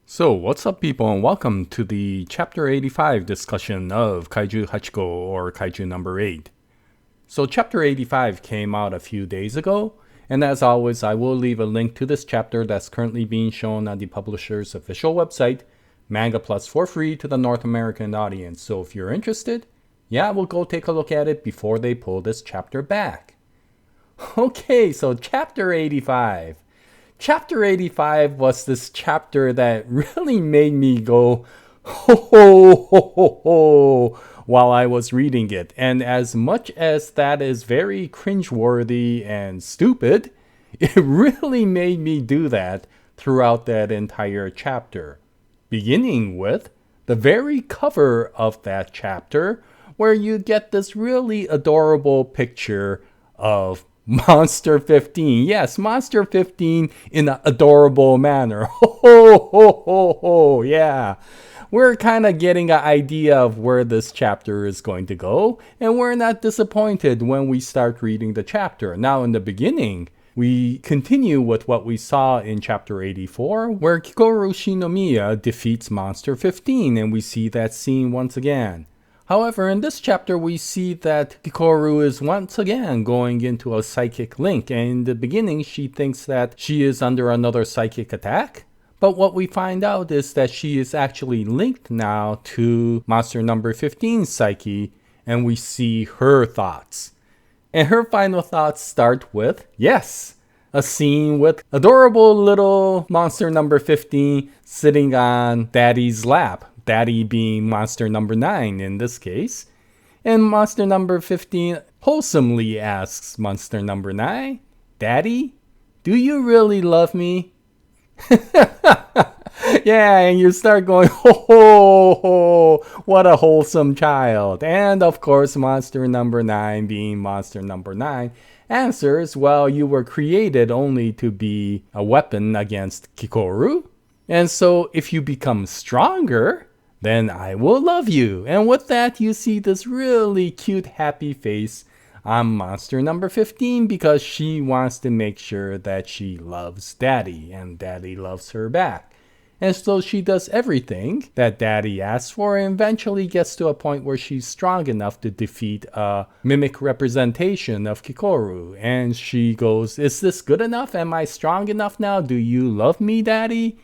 So, what's up, people, and welcome to the Chapter 85 discussion of Kaiju 8号, or Kaiju number 8. So, Chapter 85 came out a few days ago, and as always, I will leave a link to this chapter that's currently being shown on the publisher's official website, Manga Plus, for free to the North American audience. So, if you're interested, we'll go take a look at it before they pull this chapter back. Okay, so Chapter 85. Chapter 85 was this chapter that really made me go, ho ho ho ho ho, while I was reading it. And as much as that is very cringeworthy and stupid, it really made me do that throughout that entire chapter. Beginning with the very cover of that chapter, where you get this really adorable picture of Monster 15. Yes, Monster 15 in an adorable manner. Ho, ho, ho, ho, ho. Yeah. We're kind of getting an idea of where this chapter is going to go, and we're not disappointed when we start reading the chapter. Now, in the beginning, we continue with what we saw in Chapter 84, where Kikoru Shinomiya defeats Monster 15, and we see that scene once again. However, in this chapter, we see that Kikoru is once again going into a psychic link, and in the beginning, she thinks that she is under another psychic attack. But what we find out is that she is actually linked now to Monster number 15's psyche, and we see her thoughts. And her final thoughts start with, yes, a scene with adorable little Monster number 15 sitting on Daddy's lap. Daddy being Monster number 9 in this case. And Monster number 15 wholesomely asks Monster number 9, Daddy, do you really love me? Yeah, and you start going, ho ho ho, what a wholesome child. And of course, Monster number 9 being Monster number 9 answers, well, you were created only to be a weapon against Kikoru. And so if you become stronger, then I will love you. And with that, you see this really cute, happy face on Monster number 15 because she wants to make sure that she loves Daddy and Daddy loves her back. And so she does everything that Daddy asks for and eventually gets to a point where she's strong enough to defeat a mimic representation of Kikoru. And she goes, is this good enough? Am I strong enough now? Do you love me, Daddy?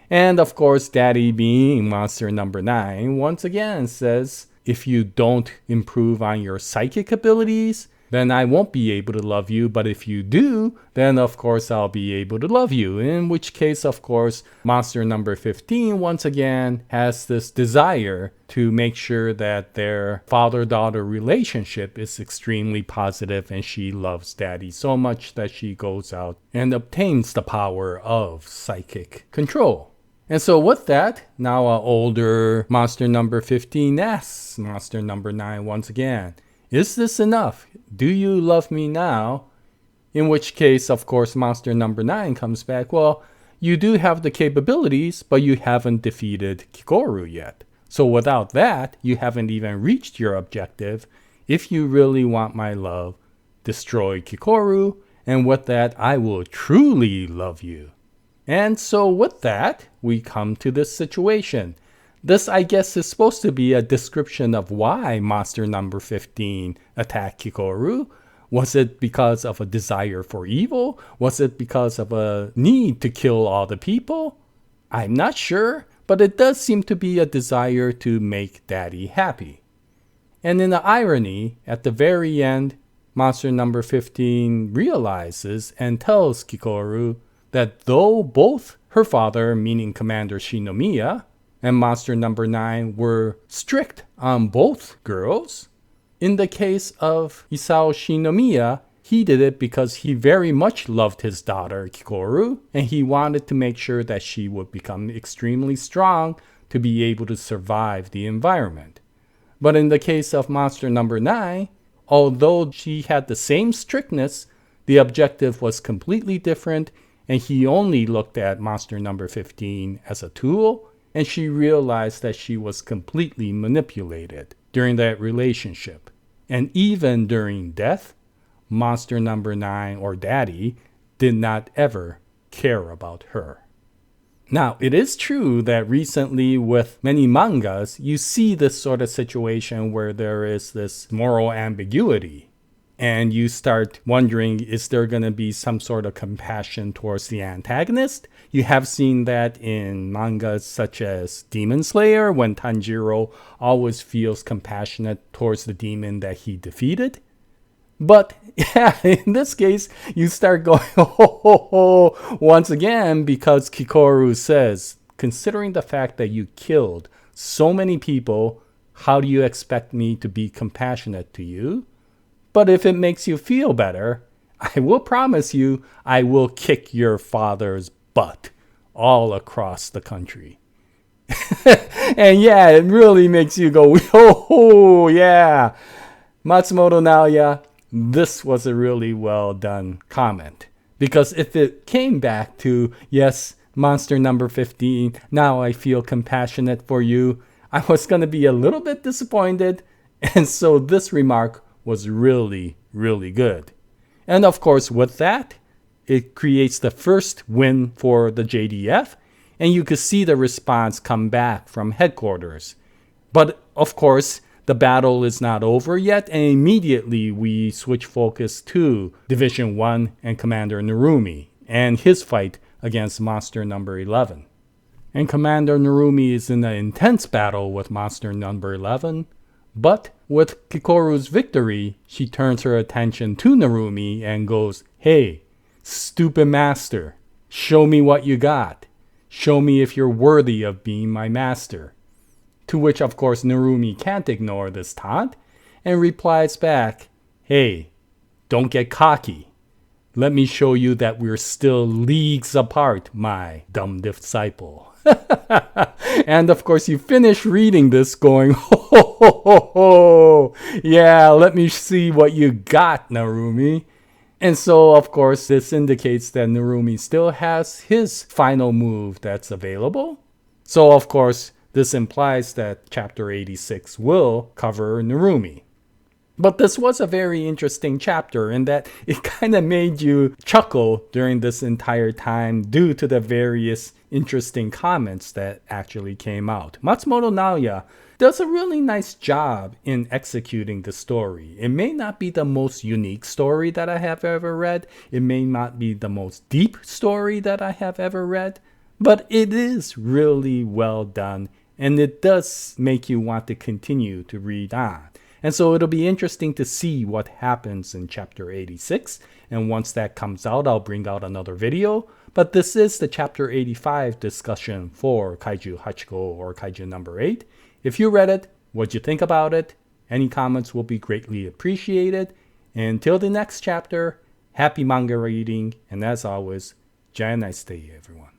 And of course, Daddy being Monster number 9 once again says, if you don't improve on your psychic abilities, then I won't be able to love you. But if you do, then of course I'll be able to love you. In which case, of course, Monster number 15 once again has this desire to make sure that their father-daughter relationship is extremely positive, and she loves Daddy so much that she goes out and obtains the power of psychic control. And so with that, now an older Monster number 15 asks Monster number 9 once again, is this enough? Do you love me now? In which case, of course, Monster number 9 comes back, well, you do have the capabilities, but you haven't defeated Kikoru yet. So without that, you haven't even reached your objective. If you really want my love, destroy Kikoru, and with that, I will truly love you. And so with that, we come to this situation. This, I guess, is supposed to be a description of why Monster number 15 attacked Kikoru. Was it because of a desire for evil? Was it because of a need to kill all the people? I'm not sure, but it does seem to be a desire to make Daddy happy. And in the irony, at the very end, Monster number 15 realizes and tells Kikoru that though both her father, meaning Commander Shinomiya, and Monster number 9 were strict on both girls, in the case of Isao Shinomiya, he did it because he very much loved his daughter Kikoru, and he wanted to make sure that she would become extremely strong to be able to survive the environment. But in the case of Monster number 9, although she had the same strictness, the objective was completely different, and he only looked at Monster number 15 as a tool, and she realized that she was completely manipulated during that relationship. And even during death, Monster number 9, or Daddy, did not ever care about her. Now, it is true that recently with many mangas, you see this sort of situation where there is this moral ambiguity. And you start wondering, is there going to be some sort of compassion towards the antagonist? You have seen that in mangas such as Demon Slayer, when Tanjiro always feels compassionate towards the demon that he defeated. But yeah, in this case, you start going, ho, once again, because Kikoru says, considering the fact that you killed so many people, how do you expect me to be compassionate to you? But if it makes you feel better, I will promise you I will kick your father's butt all across the country. And yeah, it really makes you go, oh, yeah. Matsumoto Naoya, this was a really well done comment. Because if it came back to, yes, monster number 15, now I feel compassionate for you, I was going to be a little bit disappointed. And so this remark was really, really good. And of course, with that, it creates the first win for the JDF, and you could see the response come back from headquarters. But of course, the battle is not over yet, and immediately we switch focus to Division 1 and Commander Narumi and his fight against monster number 11. And Commander Narumi is in an intense battle with monster number 11. But with Kikoru's victory, she turns her attention to Narumi and goes, hey, stupid master, show me what you got. Show me if you're worthy of being my master. To which, of course, Narumi can't ignore this taunt and replies back, hey, don't get cocky. Let me show you that we're still leagues apart, my dumb disciple. And of course, you finish reading this going, ho, yeah, let me see what you got, Narumi. And so, of course, this indicates that Narumi still has his final move that's available. So, of course, this implies that chapter 86 will cover Narumi. But this was a very interesting chapter in that it kind of made you chuckle during this entire time due to the various interesting comments that actually came out. Matsumoto Naoya does a really nice job in executing the story. It may not be the most unique story that I have ever read. It may not be the most deep story that I have ever read. But it is really well done, and it does make you want to continue to read on. And so it'll be interesting to see what happens in chapter 86. And once that comes out, I'll bring out another video. But this is the chapter 85 discussion for Kaiju 8 号 or Kaiju number 8. If you read it, what'd you think about it? Any comments will be greatly appreciated. And until the next chapter, happy manga reading. And as always, Jaya, nice day, everyone.